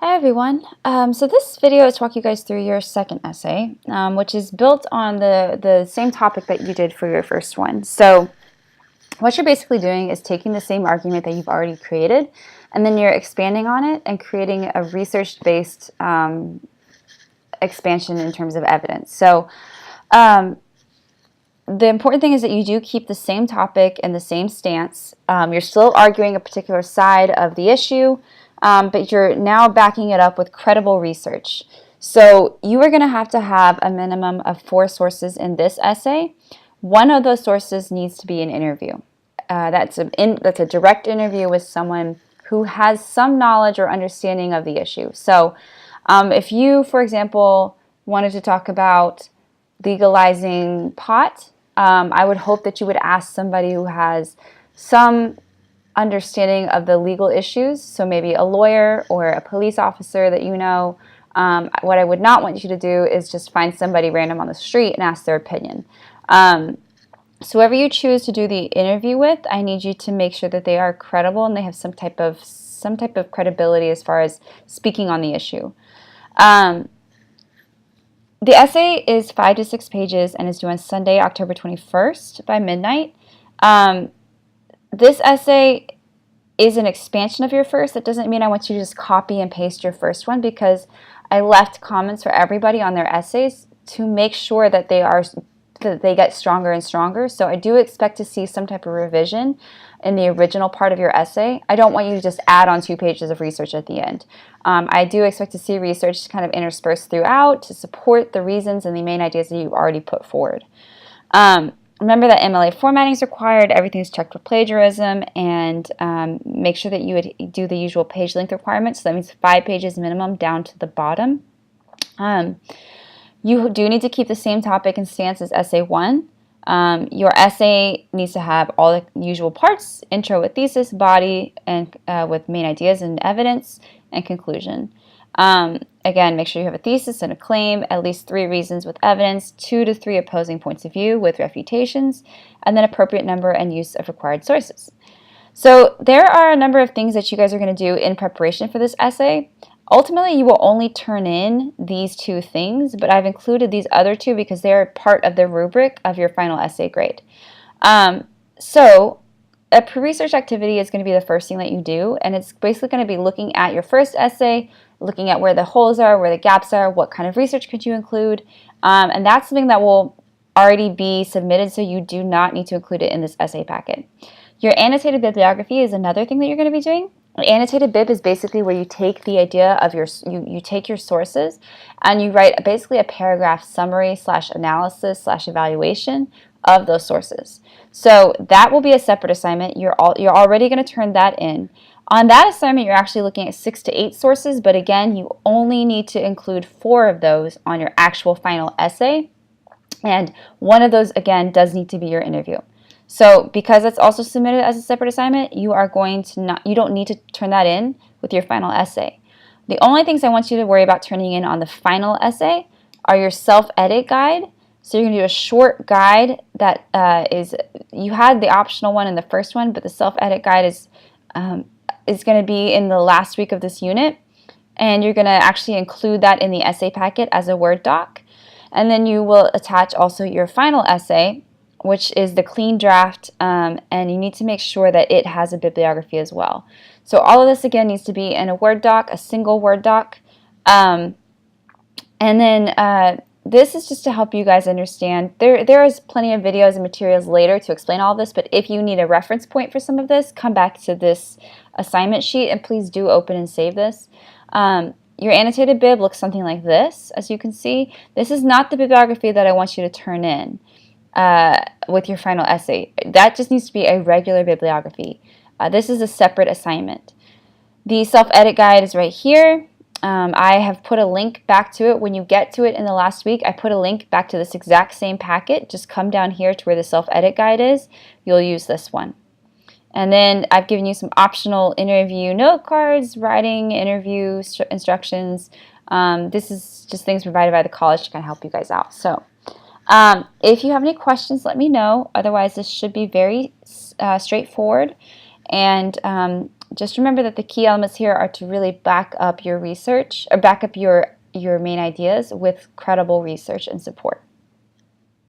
Hi everyone. So this video is to walk you guys through your second essay, which is built on the same topic that you did for your first one. So what you're basically doing is taking the same argument that you've already created, and then you're expanding on it and creating a research-based expansion in terms of evidence. So the important thing is that you do keep the same topic and the same stance. You're still arguing a particular side of the issue, but you're now backing it up with credible research. So you are going to have a minimum of 4 sources in this essay. One of those sources needs to be an interview. That's a direct interview with someone who has some knowledge or understanding of the issue. So if you, for example, wanted to talk about legalizing pot, I would hope that you would ask somebody who has some understanding of the legal issues, so maybe a lawyer or a police officer that you know. What I would not want you to do is just find somebody random on the street and ask their opinion. So whoever you choose to do the interview with, I need you to make sure that they are credible and they have some type of credibility as far as speaking on the issue. The essay is 5 to 6 pages and is due on Sunday, October 21st by midnight. This essay is an expansion of your first. That doesn't mean I want you to just copy and paste your first one, because I left comments for everybody on their essays to make sure that they get stronger and stronger. So I do expect to see some type of revision in the original part of your essay. I don't want you to just add on 2 pages of research at the end. I do expect to see research kind of interspersed throughout to support the reasons and the main ideas that you've already put forward. Remember that Mla formatting is required. Everything is checked for plagiarism, and make sure that you would do the usual page length requirements. So that means 5 pages minimum down to the bottom. You do need to keep the same topic and stance as essay 1. Your essay needs to have all the usual parts: intro with thesis, body, and with main ideas and evidence, and conclusion. Again, make sure you have a thesis and a claim, at least 3 reasons with evidence, 2 to 3 opposing points of view with refutations, and then appropriate number and use of required sources. So there are a number of things that you guys are going to do in preparation for this essay. Ultimately, you will only turn in these 2 things, but I've included these other 2 because they are part of the rubric of your final essay grade. So a pre-research activity is going to be the first thing that you do, and it's basically going to be looking at your first essay, looking at where the holes are, where the gaps are, what kind of research could you include, and that's something that will already be submitted, so you do not need to include it in this essay packet. Your annotated bibliography is another thing that you're going to be doing. An annotated bib is basically where you take the idea of you take your sources and you write basically a paragraph summary / analysis / evaluation of those sources. So that will be a separate assignment. You're already going to turn that in. On that assignment, you're actually looking at 6 to 8 sources, but again, you only need to include 4 of those on your actual final essay, and one of those, again, does need to be your interview. So because it's also submitted as a separate assignment, you don't need to turn that in with your final essay. The only things I want you to worry about turning in on the final essay are your self-edit guide. So you're going to do a short guide that you had the optional one in the first one, but the self-edit guide is going to be in the last week of this unit, and you're going to actually include that in the essay packet as a Word doc. And then you will attach also your final essay, which is the clean draft, and you need to make sure that it has a bibliography as well. So all of this, again, needs to be in a Word doc, a single Word doc. And then this is just to help you guys understand. There is plenty of videos and materials later to explain all this, but if you need a reference point for some of this, come back to this assignment sheet, and please do open and save this. Your annotated bib looks something like this, as you can see. This is not the bibliography that I want you to turn in with your final essay. That just needs to be a regular bibliography. This is a separate assignment. The self-edit guide is right here. I have put a link back to it. When you get to it in the last week, I put a link back to this exact same packet. Just come down here to where the self-edit guide is. You'll use this one. And then I've given you some optional interview note cards, writing, interview instructions. This is just things provided by the college to kind of help you guys out. So if you have any questions, let me know. Otherwise, this should be very straightforward. And just remember that the key elements here are to really back up your research, or back up your main ideas with credible research and support.